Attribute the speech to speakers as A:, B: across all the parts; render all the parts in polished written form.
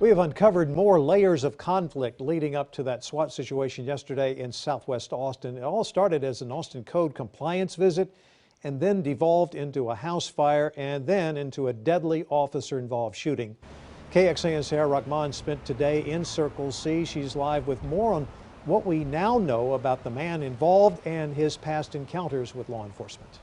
A: We have uncovered more layers of conflict leading up to that SWAT situation yesterday in southwest Austin. It all started as an Austin Code compliance visit and then devolved into a house fire and then into a deadly officer-involved shooting. KXAN's Tahera Rahman spent today in Circle C. She's live with more on what we now know about the man involved and his past encounters with law enforcement.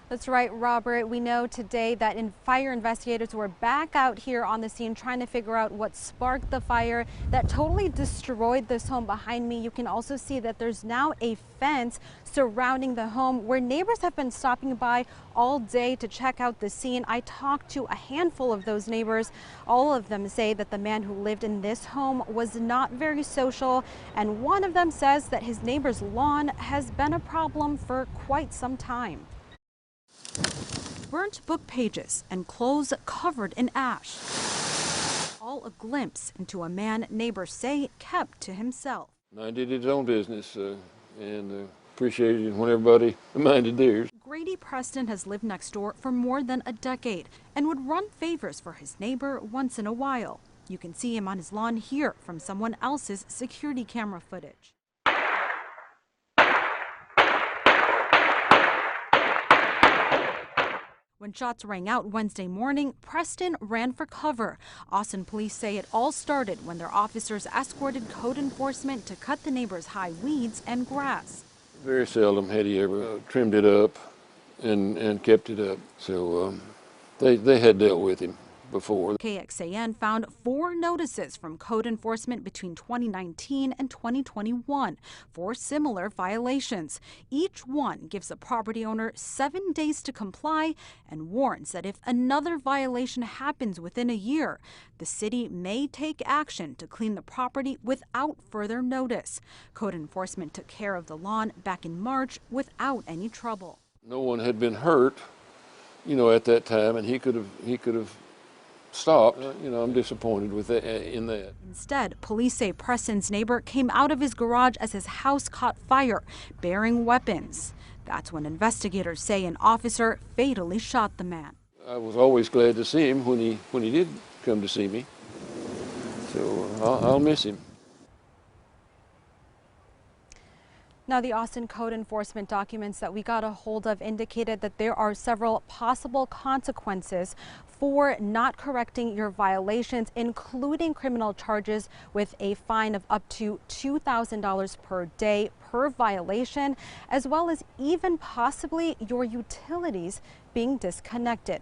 B: That's right, Robert. We know today that fire investigators were back out here on the scene trying to figure out what sparked the fire that totally destroyed this home behind me. You can also see that there's now a fence surrounding the home where neighbors have been stopping by all day to check out the scene. I talked to a handful of those neighbors. All of them say that the man who lived in this home was not very social, and one of them says that his neighbor's lawn has been a problem for quite some time. Burnt book pages and clothes covered in ash. All a glimpse into a man neighbors say kept to himself.
C: Minded his own business and appreciated when everybody minded theirs.
B: Grady Preston has lived next door for more than a decade and would run favors for his neighbor once in a while. You can see him on his lawn here from someone else's security camera footage. When shots rang out Wednesday morning, Preston ran for cover. Austin police say it all started when their officers escorted code enforcement to cut the neighbor's high weeds and grass.
C: Very seldom had he ever trimmed it up and kept it up. So they had dealt with him before.
B: KXAN found 4 notices from code enforcement between 2019 and 2021 for similar violations. Each one gives the property owner 7 days to comply and warns that if another violation happens within a year, the city may take action to clean the property without further notice. Code enforcement took care of the lawn back in March without any trouble.
C: No one had been hurt, at that time, and he could have stopped. I'm disappointed with that, in that.
B: Instead, police say Preston's neighbor came out of his garage as his house caught fire, bearing weapons. That's when investigators say an officer fatally shot the man.
C: I was always glad to see him when he did come to see me. So I'll miss him.
B: Now, the Austin Code Enforcement documents that we got a hold of indicated that there are several possible consequences for not correcting your violations, including criminal charges with a fine of up to $2,000 per day per violation, as well as even possibly your utilities being disconnected.